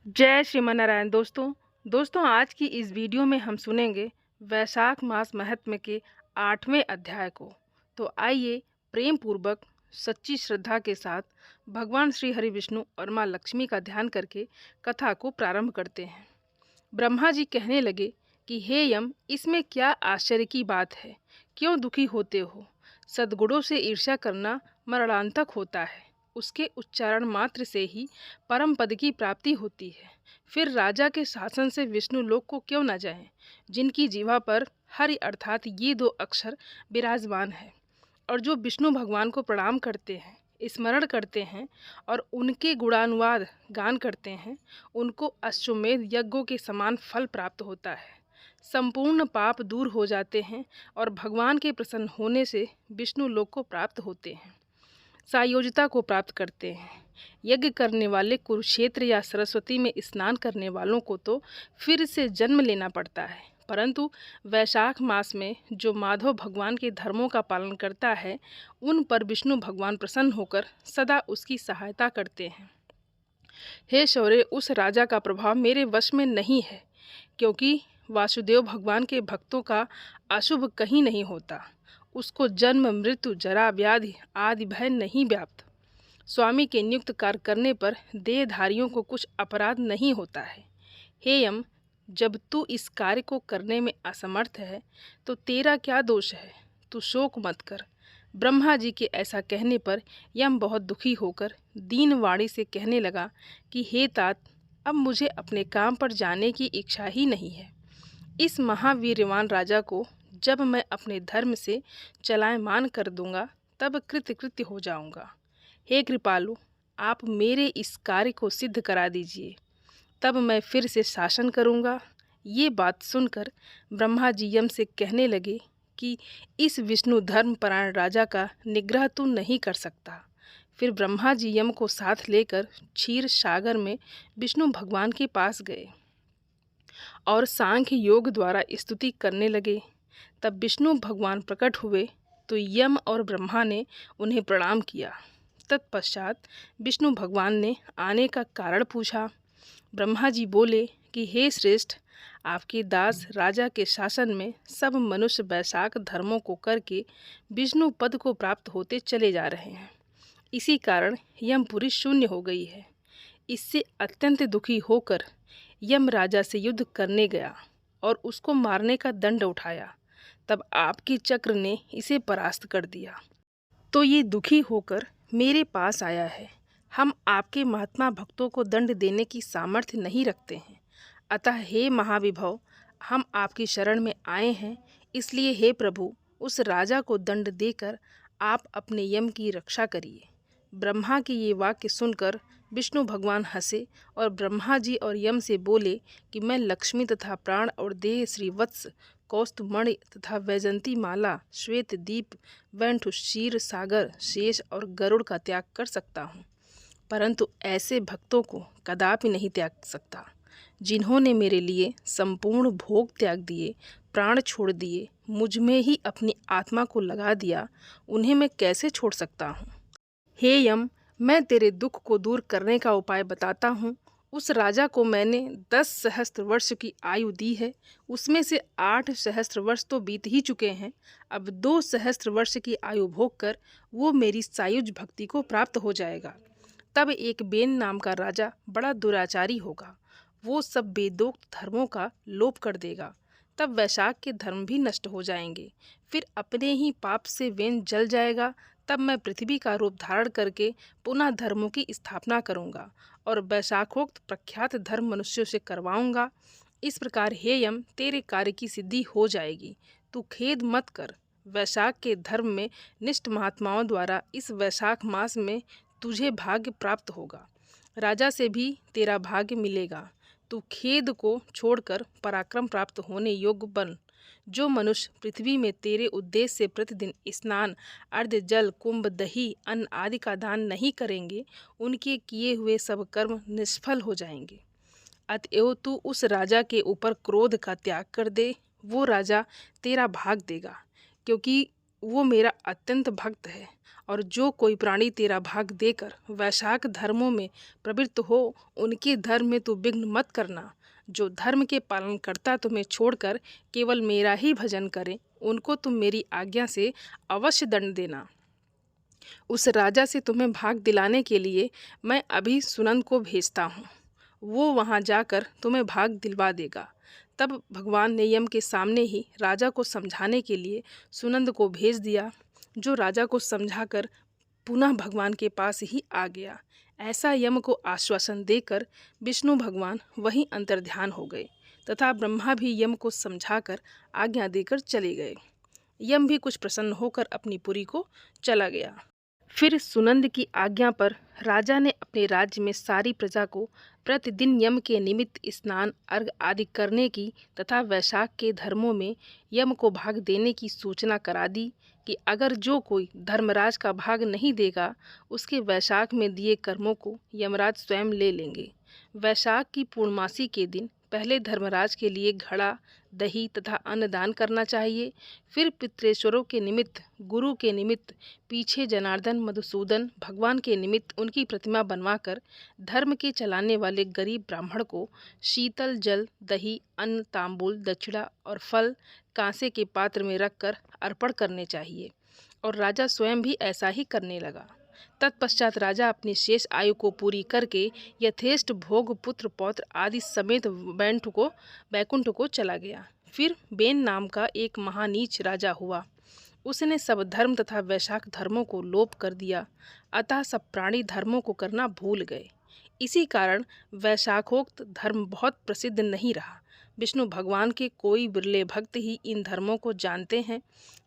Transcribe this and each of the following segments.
जय श्रीमनारायण दोस्तों आज की इस वीडियो में हम सुनेंगे वैशाख मास महत्म के 8वें अध्याय को। तो आइए प्रेम पूर्वक सच्ची श्रद्धा के साथ भगवान श्री हरि विष्णु और माँ लक्ष्मी का ध्यान करके कथा को प्रारंभ करते हैं। ब्रह्मा जी कहने लगे कि हे यम, इसमें क्या आश्चर्य की बात है? क्यों दुखी होते हो? सद्गुणों से ईर्ष्या करना मरणांतक होता है। उसके उच्चारण मात्र से ही परम पद की प्राप्ति होती है। फिर राजा के शासन से विष्णु लोक को क्यों न जाएं, जिनकी जीवा पर हरि अर्थात ये दो अक्षर विराजमान है, और जो विष्णु भगवान को प्रणाम करते हैं, स्मरण करते हैं और उनके गुणानुवाद गान करते हैं, उनको अश्वमेध यज्ञों के समान फल प्राप्त होता है। संपूर्ण पाप दूर हो जाते हैं और भगवान के प्रसन्न होने से विष्णु लोक को प्राप्त होते हैं, सायोज्यता को प्राप्त करते हैं। यज्ञ करने वाले कुरुक्षेत्र या सरस्वती में स्नान करने वालों को तो फिर से जन्म लेना पड़ता है, परंतु वैशाख मास में जो माधव भगवान के धर्मों का पालन करता है, उन पर विष्णु भगवान प्रसन्न होकर सदा उसकी सहायता करते हैं। हे शौर्य, उस राजा का प्रभाव मेरे वश में नहीं है, क्योंकि वासुदेव भगवान के भक्तों का अशुभ कहीं नहीं होता। उसको जन्म मृत्यु जरा व्याधि आदि भय नहीं व्याप्त। स्वामी के नियुक्त कार्य करने पर देहधारियों को कुछ अपराध नहीं होता है। हे यम, जब तू इस कार्य को करने में असमर्थ है तो तेरा क्या दोष है? तू शोक मत कर। ब्रह्मा जी के ऐसा कहने पर यम बहुत दुखी होकर दीन वाणी से कहने लगा कि हे तात, अब मुझे अपने काम पर जाने की इच्छा ही नहीं है। इस महावीरवान राजा को जब मैं अपने धर्म से चलायमान कर दूंगा, तब कृतकृत्य हो जाऊंगा। हे कृपालु, आप मेरे इस कार्य को सिद्ध करा दीजिए, तब मैं फिर से शासन करूंगा। ये बात सुनकर ब्रह्मा जी यम से कहने लगे कि इस विष्णु धर्म परायण राजा का निग्रह तू नहीं कर सकता। फिर ब्रह्मा जी यम को साथ लेकर क्षीर सागर में विष्णु भगवान के पास गए और सांख्य योग द्वारा स्तुति करने लगे। तब विष्णु भगवान प्रकट हुए तो यम और ब्रह्मा ने उन्हें प्रणाम किया। तत्पश्चात विष्णु भगवान ने आने का कारण पूछा। ब्रह्मा जी बोले कि हे श्रेष्ठ, आपके दास राजा के शासन में सब मनुष्य वैशाख धर्मों को करके विष्णु पद को प्राप्त होते चले जा रहे हैं। इसी कारण यमपुरी शून्य हो गई है। इससे अत्यंत दुखी होकर यम राजा से युद्ध करने गया और उसको मारने का दंड उठाया। तब आपके चक्र ने इसे परास्त कर दिया, तो ये दुखी होकर मेरे पास आया है। हम आपके महात्मा भक्तों को दंड देने की सामर्थ्य नहीं रखते हैं, अतः हे महाविभव, हम आपकी शरण में आए हैं। इसलिए हे प्रभु, उस राजा को दंड देकर आप अपने यम की रक्षा करिए। ब्रह्मा के ये वाक्य सुनकर विष्णु भगवान हंसे और ब्रह्मा जी और यम से बोले कि मैं लक्ष्मी तथा प्राण और देह श्रीवत्स कौस्तुमणि तथा वैजंती माला, श्वेत दीप, वैंठ, क्षीर सागर, शेष और गरुड़ का त्याग कर सकता हूँ, परंतु ऐसे भक्तों को कदापि नहीं त्याग सकता जिन्होंने मेरे लिए संपूर्ण भोग त्याग दिए, प्राण छोड़ दिए, मुझ में ही अपनी आत्मा को लगा दिया। उन्हें मैं कैसे छोड़ सकता हूँ? हे यम, मैं तेरे दुख को दूर करने का उपाय बताता हूँ। उस राजा को मैंने 10 सहस्त्र वर्ष की आयु दी है, उसमें से 8 सहस्त्र वर्ष तो बीत ही चुके हैं। अब 2 सहस्त्र वर्ष की आयु भोग कर वो मेरी सायुज भक्ति को प्राप्त हो जाएगा। तब एक बेन नाम का राजा बड़ा दुराचारी होगा, वो सब वेदोक्त धर्मों का लोप कर देगा। तब वैशाख के धर्म भी नष्ट हो जाएंगे। फिर अपने ही पाप से वेन जल जाएगा। तब मैं पृथ्वी का रूप धारण करके पुनः धर्मों की स्थापना करूंगा और वैशाखोक्त प्रख्यात धर्म मनुष्यों से करवाऊंगा। इस प्रकार हे यम, तेरे कार्य की सिद्धि हो जाएगी। तू खेद मत कर। वैशाख के धर्म में निष्ठ महात्माओं द्वारा इस वैशाख मास में तुझे भाग्य प्राप्त होगा। राजा से भी तेरा भाग्य मिलेगा। तू खेद को छोड़कर पराक्रम प्राप्त होने योग्य बन। जो मनुष्य पृथ्वी में तेरे उद्देश्य से प्रतिदिन स्नान, अर्घ्य, जल, कुंभ, दही, अन्न आदि का दान नहीं करेंगे, उनके किए हुए सब कर्म निष्फल हो जाएंगे। अतएव तू उस राजा के ऊपर क्रोध का त्याग कर दे। वो राजा तेरा भाग देगा, क्योंकि वो मेरा अत्यंत भक्त है और जो कोई प्राणी तेरा भाग देकर वैशाख धर्मों में प्रवृत्त हो, उनके धर्म में तू विघ्न मत करना। जो धर्म के पालन करता तुम्हें छोड़कर केवल मेरा ही भजन करे, उनको तुम मेरी आज्ञा से अवश्य दंड देना। उस राजा से तुम्हें भाग दिलाने के लिए मैं अभी सुनंद को भेजता हूँ। वो वहाँ जाकर तुम्हें भाग दिलवा देगा। तब भगवान ने यम के सामने ही राजा को समझाने के लिए सुनंद को भेज दिया, जो राजा को समझाकर पुनः भगवान के पास ही आ गया। ऐसा यम को आश्वासन देकर विष्णु भगवान वहीं अंतर्ध्यान हो गए तथा ब्रह्मा भी यम को समझाकर आज्ञा देकर चले गए। यम भी कुछ प्रसन्न होकर अपनी पुरी को चला गया। फिर सुनंद की आज्ञा पर राजा ने अपने राज्य में सारी प्रजा को प्रतिदिन यम के निमित्त स्नान, अर्घ आदि करने की तथा वैशाख के धर्मों में यम को भाग देने की सूचना करा दी कि अगर जो कोई धर्मराज का भाग नहीं देगा, उसके वैशाख में दिए कर्मों को यमराज स्वयं ले लेंगे। वैशाख की पूर्णमासी के दिन पहले धर्मराज के लिए घड़ा, दही तथा अन्नदान करना चाहिए। फिर पितृेश्वरों के निमित्त, गुरु के निमित्त पीछे जनार्दन, मधुसूदन, भगवान के निमित्त उनकी प्रतिमा बनवाकर धर्म के चलाने वाले गरीब ब्राह्मण को शीतल जल, दही, अन्न, तांबूल, दक्षिणा और फल कांसे के पात्र में रखकर अर्पण करने चाहिए। और राजा स्वयं भी ऐसा ही करने लगा। तत्पश्चात राजा अपनी शेष आयु को पूरी करके यथेष्ट भोग, पुत्र पौत्र आदि समेत बैकुंठ को चला गया। फिर बेन नाम का एक महानीच राजा हुआ। उसने सब धर्म तथा वैशाख धर्मों को लोप कर दिया, अतः सब प्राणी धर्मों को करना भूल गए। इसी कारण वैशाखोक्त धर्म बहुत प्रसिद्ध नहीं रहा। विष्णु भगवान के कोई बिरले भक्त ही इन धर्मों को जानते हैं।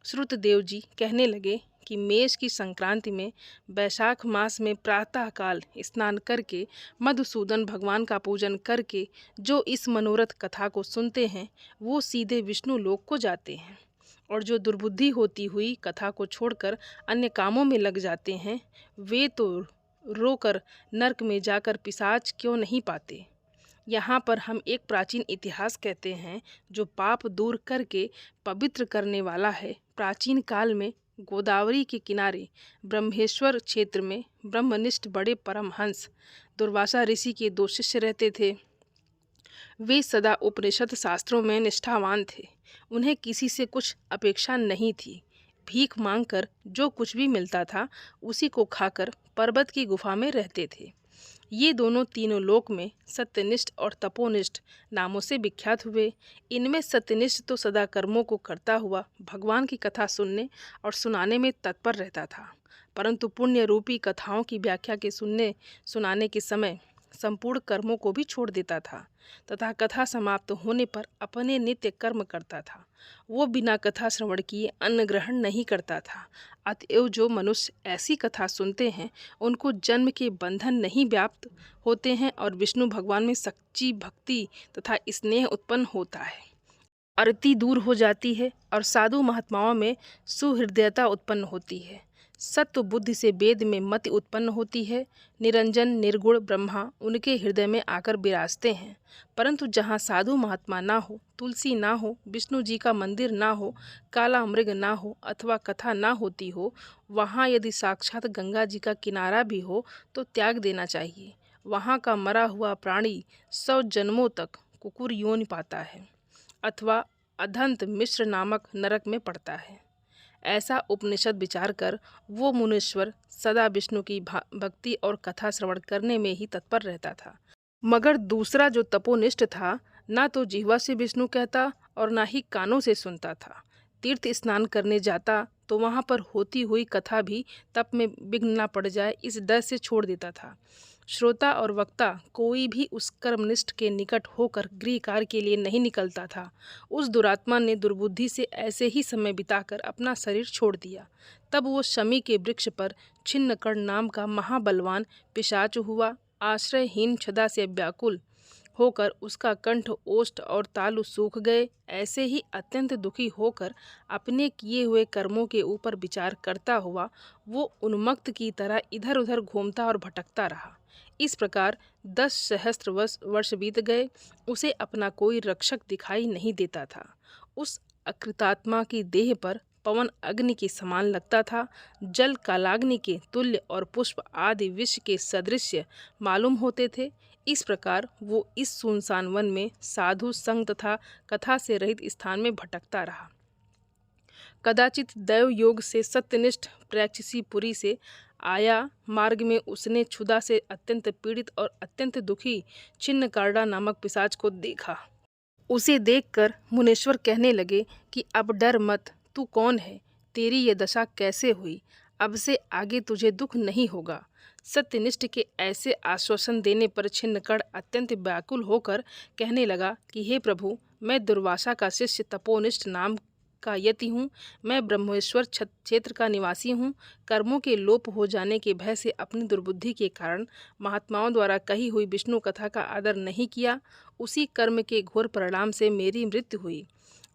श्रुतदेव जी कहने लगे कि मेष की संक्रांति में वैशाख मास में प्रातःकाल स्नान करके मधुसूदन भगवान का पूजन करके जो इस मनोरथ कथा को सुनते हैं, वो सीधे विष्णु लोक को जाते हैं। और जो दुर्बुद्धि होती हुई कथा को छोड़कर अन्य कामों में लग जाते हैं, वे तो रोकर नरक में जाकर पिशाच क्यों नहीं पाते। यहाँ पर हम एक प्राचीन इतिहास कहते हैं, जो पाप दूर करके पवित्र करने वाला है। प्राचीन काल में गोदावरी के किनारे ब्रह्मेश्वर क्षेत्र में ब्रह्मनिष्ठ बड़े परमहंस दुर्वासा ऋषि के 2 शिष्य रहते थे। वे सदा उपनिषद शास्त्रों में निष्ठावान थे। उन्हें किसी से कुछ अपेक्षा नहीं थी। भीख मांगकर जो कुछ भी मिलता था, उसी को खाकर पर्वत की गुफा में रहते थे। ये दोनों तीनों लोक में सत्यनिष्ठ और तपोनिष्ठ नामों से विख्यात हुए। इनमें सत्यनिष्ठ तो सदा कर्मों को करता हुआ भगवान की कथा सुनने और सुनाने में तत्पर रहता था, परंतु पुण्य रूपी कथाओं की व्याख्या के सुनाने के समय संपूर्ण कर्मों को भी छोड़ देता था तथा कथा समाप्त होने पर अपने नित्य कर्म करता था। वो बिना कथा श्रवण किए अन्न ग्रहण नहीं करता था। अतएव जो मनुष्य ऐसी कथा सुनते हैं, उनको जन्म के बंधन नहीं व्याप्त होते हैं और विष्णु भगवान में सच्ची भक्ति तथा स्नेह उत्पन्न होता है। अरति दूर हो जाती है और साधु महात्माओं में सुहृदयता उत्पन्न होती है। सत्व बुद्धि से वेद में मति उत्पन्न होती है। निरंजन निर्गुण ब्रह्मा उनके हृदय में आकर विराजते हैं। परंतु जहाँ साधु महात्मा ना हो, तुलसी ना हो, विष्णु जी का मंदिर ना हो, काला मृग ना हो अथवा कथा ना होती हो, वहाँ यदि साक्षात गंगा जी का किनारा भी हो तो त्याग देना चाहिए। वहाँ का मरा हुआ प्राणी 100 जन्मों तक कुकुर योनि पाता है अथवा अधंत मिश्र नामक नरक में पड़ता है। ऐसा उपनिषद विचार कर वो मुनीश्वर सदा विष्णु की भक्ति और कथा श्रवण करने में ही तत्पर रहता था। मगर दूसरा जो तपोनिष्ठ था, ना तो जिह्वा से विष्णु कहता और ना ही कानों से सुनता था। तीर्थ स्नान करने जाता तो वहाँ पर होती हुई कथा भी तप में विघ्न न पड़ जाए, इस डर से छोड़ देता था। श्रोता और वक्ता कोई भी उस कर्मनिष्ठ के निकट होकर गृह कार्य के लिए नहीं निकलता था। उस दुरात्मा ने दुर्बुद्धि से ऐसे ही समय बिताकर अपना शरीर छोड़ दिया। तब वो शमी के वृक्ष पर छिन्नकर्ण नाम का महाबलवान पिशाच हुआ। आश्रयहीन छदा से व्याकुल होकर उसका कंठ, ओष्ठ और तालु सूख गए। ऐसे ही अत्यंत दुखी होकर अपने किए हुए कर्मों के ऊपर विचार करता हुआ वो उन्मत्त की तरह इधर उधर घूमता और भटकता रहा। इस प्रकार 10 सहस्त्र वर्ष बीत गए। उसे अपना कोई रक्षक दिखाई नहीं देता था। उस अकृतात्मा की देह पर पवन अग्नि के समान लगता था, जल कालाग्नि के तुल्य और पुष्प आदि विश्व के सदृश मालूम होते थे। इस प्रकार वो इस सुनसान वन में साधु संग तथा कथा से रहित स्थान में भटकता रहा। कदाचित दैव योग से सत्यनिष्ठ प्रेक्षसीपुरी से आया मार्ग में उसने क्षुधा से अत्यंत पीड़ित और अत्यंत दुखी छिन्नकार्डा नामक पिशाच को देखा। उसे देखकर मुनीश्वर कहने लगे कि अब डर मत, तू कौन है, तेरी ये दशा कैसे हुई, अब से आगे तुझे दुख नहीं होगा। सत्यनिष्ठ के ऐसे आश्वासन देने पर छिन्नकर्ण अत्यंत व्याकुल होकर कहने लगा कि हे प्रभु, मैं दुर्वासा का शिष्य तपोनिष्ठ नाम का यति हूँ। मैं ब्रह्मेश्वर क्षेत्र का निवासी हूँ। कर्मों के लोप हो जाने के भय से अपनी दुर्बुद्धि के कारण महात्माओं द्वारा कही हुई विष्णु कथा का आदर नहीं किया। उसी कर्म के घोर परिणाम से मेरी मृत्यु हुई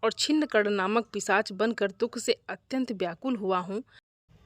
और छिन्नकर्ण नामक पिशाच बनकर दुख से अत्यंत व्याकुल हुआ हूँ।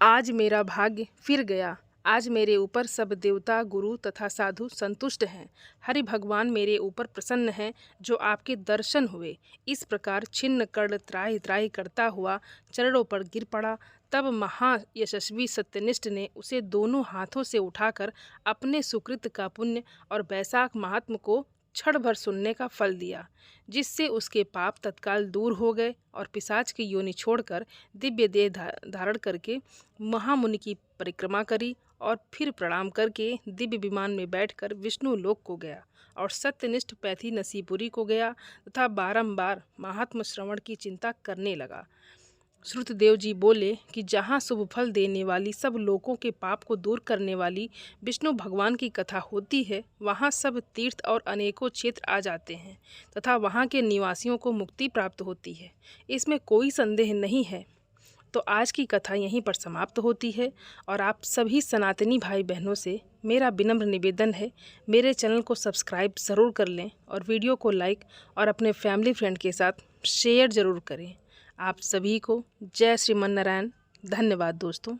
आज मेरा भाग्य फिर गया। आज मेरे ऊपर सब देवता, गुरु तथा साधु संतुष्ट हैं। हरि भगवान मेरे ऊपर प्रसन्न हैं, जो आपके दर्शन हुए। इस प्रकार छिन्नकर्ण त्राहि त्राहि करता हुआ चरणों पर गिर पड़ा। तब महायशस्वी सत्यनिष्ठ ने उसे दोनों हाथों से उठाकर अपने सुकृत का पुण्य और वैशाख महात्म को क्षण भर सुनने का फल दिया, जिससे उसके पाप तत्काल दूर हो गए और पिशाच की योनि छोड़कर दिव्य देह धारण करके महामुनि की परिक्रमा करी और फिर प्रणाम करके दिव्य विमान में बैठकर विष्णु लोक को गया और सत्यनिष्ठ पैथी नसीपुरी को गया तथा बारंबार महात्म श्रवण की चिंता करने लगा। श्रुतदेव जी बोले कि जहाँ शुभ फल देने वाली, सब लोगों के पाप को दूर करने वाली विष्णु भगवान की कथा होती है, वहाँ सब तीर्थ और अनेकों क्षेत्र आ जाते हैं तथा वहाँ के निवासियों को मुक्ति प्राप्त होती है। इसमें कोई संदेह नहीं है। तो आज की कथा यहीं पर समाप्त होती है और आप सभी सनातनी भाई बहनों से मेरा विनम्र निवेदन है, मेरे चैनल को सब्सक्राइब ज़रूर कर लें और वीडियो को लाइक और अपने फैमिली फ्रेंड के साथ शेयर ज़रूर करें। आप सभी को जय श्रीमन नारायण। धन्यवाद दोस्तों।